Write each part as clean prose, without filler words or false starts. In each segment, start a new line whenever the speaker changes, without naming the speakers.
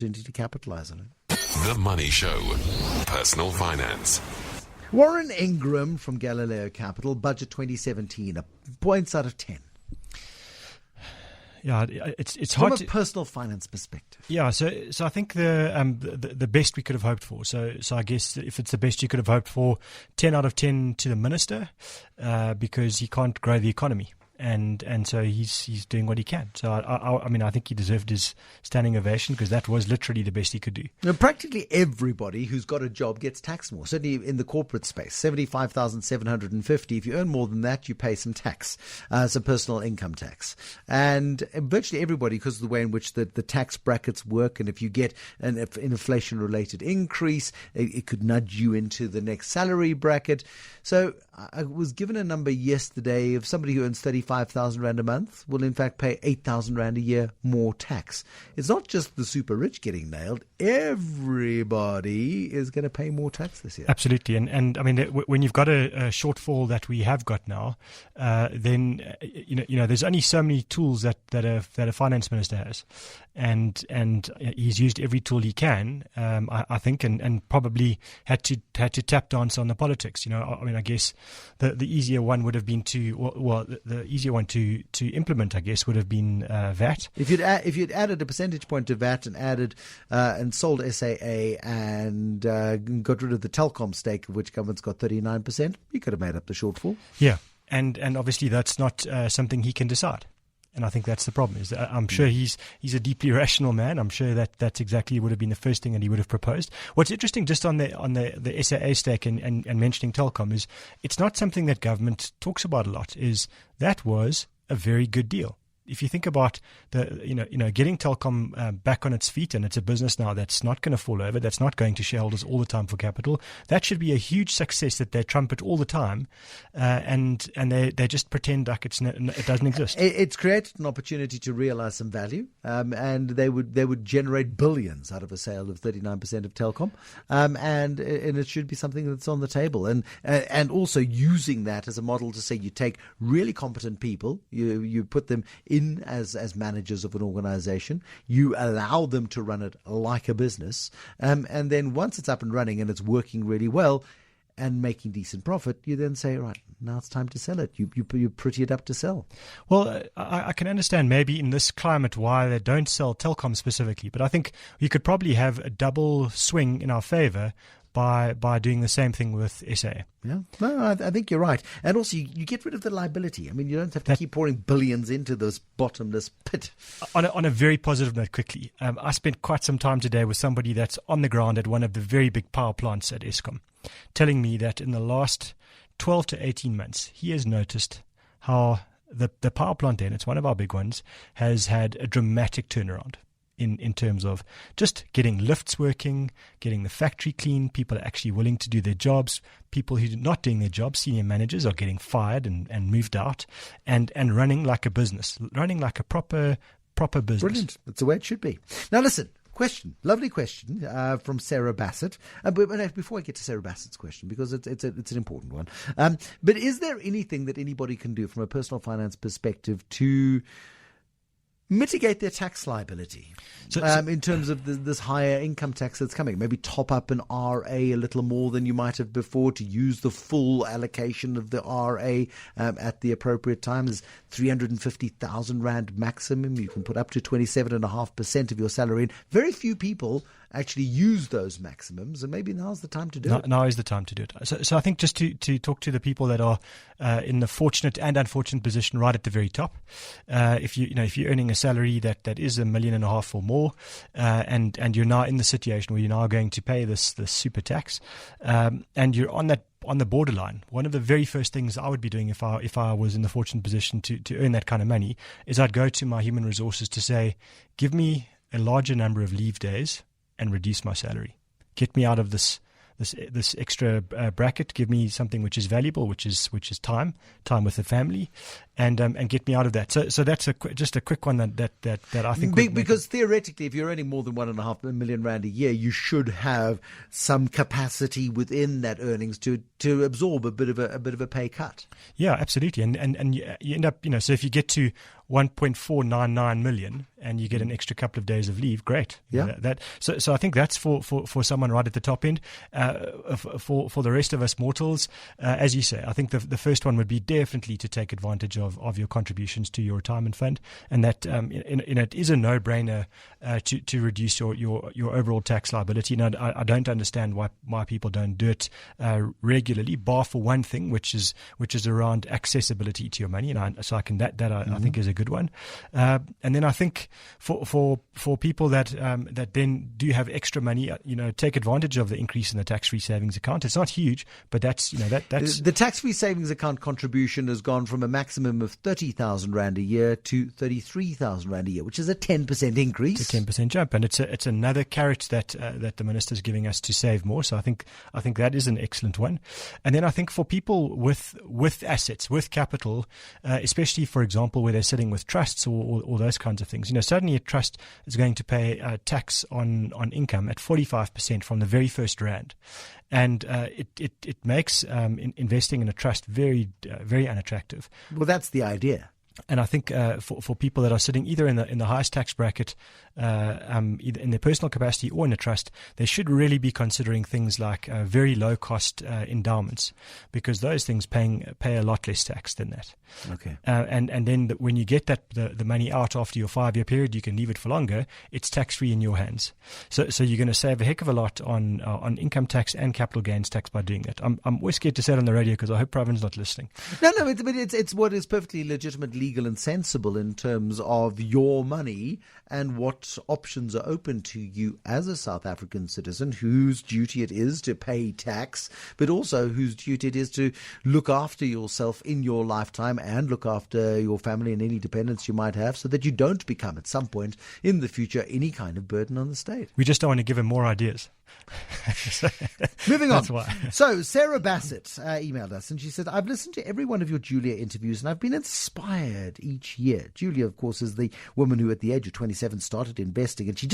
To capitalize on it.
The Money Show. Personal finance.
Warren Ingram from Galileo Capital, budget 2017, points out of 10.
Yeah, it's hard
from a personal finance perspective.
Yeah, so I think the best we could have hoped for. So I guess if it's the best you could have hoped for, 10 out of 10 to the minister, because he can't grow the economy. And so he's doing what he can. So I mean, I think he deserved his standing ovation because that was literally the best he could do.
Now, practically everybody who's got a job gets taxed more. Certainly in the corporate space, 75,750. If you earn more than that, you pay some tax, some personal income tax. And virtually everybody, because of the way in which the tax brackets work, and if you get an inflation-related increase, it could nudge you into the next salary bracket. So I was given a number yesterday of somebody who earns 35,000 Rand a month will in fact pay 8,000 Rand a year more tax. It's not just the super rich getting nailed. Everybody is going to pay more tax this year.
Absolutely. And I mean, when you've got a shortfall that we have got now, then, you know, there's only so many tools that a finance minister has. And he's used every tool he can, I think, and probably had to tap dance on the politics. You know, I mean, I guess the easier one would have been the easier one to implement, I guess, would have been VAT.
If you'd added a percentage point to VAT and added and sold SAA and got rid of the Telecom stake, of which government's got 39%, you could have made up the shortfall.
Yeah, and obviously that's not something he can decide. And I think that's the problem. Is that I'm sure he's a deeply rational man. I'm sure that's exactly would have been the first thing that he would have proposed. What's interesting, just on the SAA stake and mentioning Telecom, is it's not something that government talks about a lot. Is that was a very good deal. If you think about getting Telecom back on its feet, and it's a business now that's not going to fall over, that's not going to shareholders all the time for capital, that should be a huge success that they trumpet all the time, and they just pretend like it doesn't exist.
It's created an opportunity to realize some value, and they would generate billions out of a sale of 39% of Telecom, and it should be something that's on the table, and also using that as a model to say you take really competent people, you put them in as managers of an organization, you allow them to run it like a business, and then once it's up and running and it's working really well and making decent profit, you then say, right, now it's time to sell it. You pretty it up to sell.
Well, I can understand maybe in this climate why they don't sell Telecom specifically, but I think we could probably have a double swing in our favor by doing the same thing with SA.
Yeah, no, I think you're right. And also, you get rid of the liability. I mean, you don't have to keep pouring billions into this bottomless pit.
On a very positive note, quickly, I spent quite some time today with somebody that's on the ground at one of the very big power plants at Eskom, telling me that in the last 12 to 18 months, he has noticed how the power plant, and it's one of our big ones, has had a dramatic turnaround. In terms of just getting lifts working, getting the factory clean, people are actually willing to do their jobs. People who are not doing their jobs, senior managers, are getting fired and moved out, and running like a business, running like a proper business.
Brilliant. That's the way it should be. Now listen, lovely question from Sarah Bassett. But before I get to Sarah Bassett's question, because it's an important one, but is there anything that anybody can do from a personal finance perspective to mitigate their tax liability in terms of this higher income tax that's coming? Maybe top up an RA a little more than you might have before to use the full allocation of the RA at the appropriate time. There's 350,000 Rand maximum. You can put up to 27.5% of your salary in. Very few people actually use those maximums, and maybe now's the time to do it.
Now is the time to do it. So I think just to talk to the people that are in the fortunate and unfortunate position right at the very top, if you're earning a salary that is $1.5 million or more, and you're now in the situation where you're now going to pay this super tax, and you're on the borderline, one of the very first things I would be doing if I was in the fortunate position to earn that kind of money is I'd go to my human resources to say, give me a larger number of leave days and reduce my salary. Get me out of this extra bracket. Give me something which is valuable, which is time with the family, and get me out of that. So that's just a quick one that I think
because theoretically, if you're earning more than R1.5 million a year, you should have some capacity within that earnings to absorb a bit of a pay cut.
Yeah, absolutely. And you end up, so if you get to 1.499 million and you get an extra couple of days of leave, great.
Yeah.
So I think that's for someone right at the top end. For the rest of us mortals, as you say, I think the first one would be definitely to take advantage of your contributions to your retirement fund, and that it is a no-brainer to reduce your overall tax liability. And I don't understand why people don't do it regularly, bar for one thing, which is around accessibility to your money. And I think is a good one. And then I think for people that then do have extra money, take advantage of the increase in the tax-free savings account. It's not huge, but that's
the tax-free savings account contribution has gone from a maximum of 30,000 Rand a year to 33,000 Rand a year, which is a 10% increase.
It's a 10% jump, and it's another carrot that the minister is giving us to save more. So I think that is an excellent one. And then I think for people with assets, with capital, especially for example where they're sitting with trusts or those kinds of things, suddenly a trust is going to pay tax on income at 45% from the very first rand. And it makes investing in a trust very, very unattractive.
Well, that's the idea.
And I think for people that are sitting either in the highest tax bracket, either in their personal capacity or in a trust, they should really be considering things like very low cost endowments, because those things pay a lot less tax than that.
Okay.
And then when you get the money out after your 5-year period, you can leave it for longer. It's tax free in your hands. So you're going to save a heck of a lot on income tax and capital gains tax by doing that. I'm always scared to say it on the radio because I hope Provident's not listening.
No, but it's what is perfectly legitimate, legal and sensible in terms of your money and what options are open to you as a South African citizen whose duty it is to pay tax, but also whose duty it is to look after yourself in your lifetime and look after your family and any dependents you might have, so that you don't become at some point in the future any kind of burden on the state.
We just don't want to give him more ideas.
Moving on.
That's why.
So Sarah Bassett emailed us and she said, I've listened to every one of your Julia interviews and I've been inspired each year. Julia, of course, is the woman who at the age of 27 started investing, and she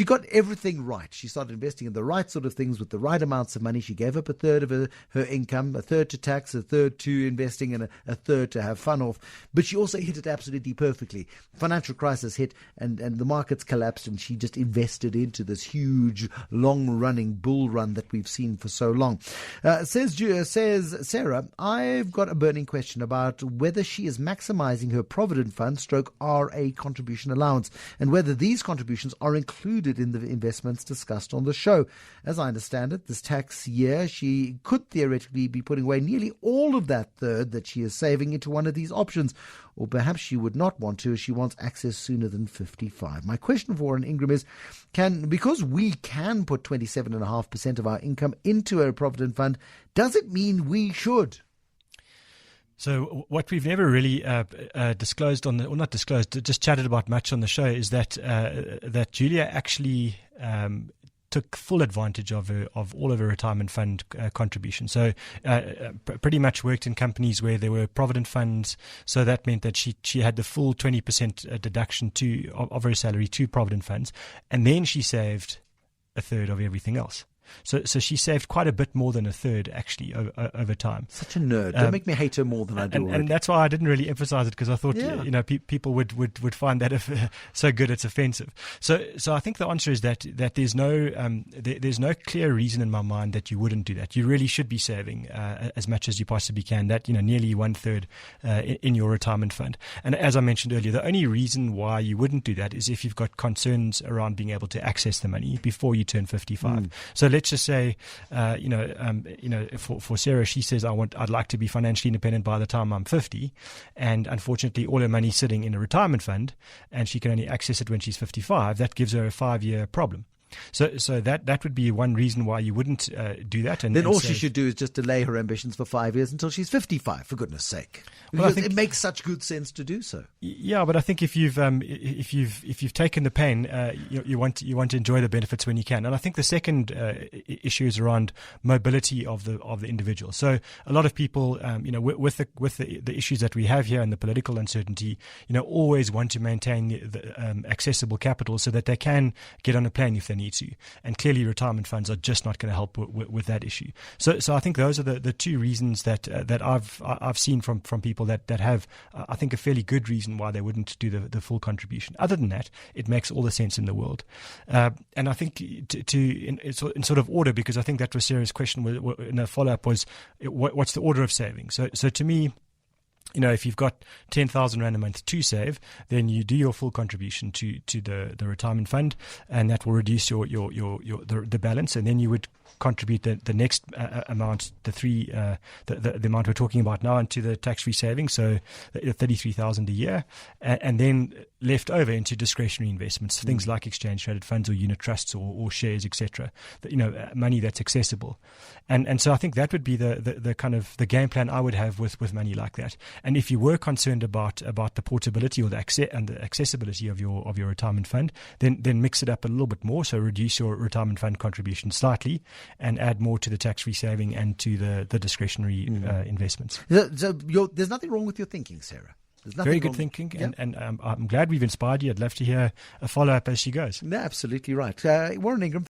got everything right. She started investing in the right sort of things with the right amounts of money. She gave up a third of her income, a third to tax, a third to investing, and a third to have fun off. But she also hit it absolutely perfectly. Financial crisis hit and the markets collapsed, and she just invested into this huge long-running bull run that we've seen for so long. Says Sarah, I've got a burning question about whether she is maximizing her Provident fund / RA contribution allowance, and whether these contributions are included in the investments discussed on the show. As I understand it, this tax year she could theoretically be putting away nearly all of that third that she is saving into one of these options, or perhaps she would not want to, as she wants access sooner than 55. My question for her and Ingram is, because we can put 27.5% of our income into a Provident fund, does it mean we should?
So what we've never really disclosed not disclosed, just chatted about much on the show, is that Julia actually took full advantage of all of her retirement fund contributions. So pretty much worked in companies where there were Provident funds. So that meant that she had the full 20% deduction of her salary to Provident funds, and then she saved a third of everything else. So she saved quite a bit more than a third, actually, over time.
Such a nerd. Don't make me hate her more than I do.
And that's why I didn't really emphasize it, because I thought, people would find that so good it's offensive. So I think the answer is that there's no clear reason in my mind that you wouldn't do that. You really should be saving as much as you possibly can. That nearly 1/3 in your retirement fund. And as I mentioned earlier, the only reason why you wouldn't do that is if you've got concerns around being able to access the money before you turn 55. So let's just say, for Sarah, she says, I'd like to be financially independent by the time I'm 50, and unfortunately, all her money's sitting in a retirement fund, and she can only access it when she's 55. That gives her a 5-year problem. So that would be one reason why you wouldn't do that. And
then all she should do is just delay her ambitions for 5 years until she's 55, for goodness sake. Because it makes such good sense to do so.
Yeah, but I think if you've taken the pain, you want to enjoy the benefits when you can. And I think the second issue is around mobility of the individual. So a lot of people, with the issues that we have here and the political uncertainty, always want to maintain the accessible capital so that they can get on a plane if they need to. And clearly, retirement funds are just not going to help with that issue. So I think those are the two reasons that I've seen from people that have, I think, a fairly good reason why they wouldn't do the full contribution. Other than that, it makes all the sense in the world. And I think in sort of order, because I think that was Sarah's question in a follow-up, was what's the order of saving? So to me, if you've got 10,000 Rand a month to save, then you do your full contribution to the retirement fund, and that will reduce the balance, and then you would contribute the next amount, the amount we're talking about now, into the tax-free savings, so 33,000 a year, and then left over into discretionary investments, things like exchange-traded funds or unit trusts or shares, etc. Money that's accessible, and so I think that would be the kind of the game plan I would have with money like that. And if you were concerned about the portability or the accessibility of your retirement fund, then mix it up a little bit more. So reduce your retirement fund contribution slightly, and add more to the tax-free saving and to the discretionary investments.
So there's nothing wrong with your thinking, Sarah.
Very good thinking, yeah. and I'm glad we've inspired you. I'd love to hear a follow-up as she goes.
No, absolutely right. Warren Ingram,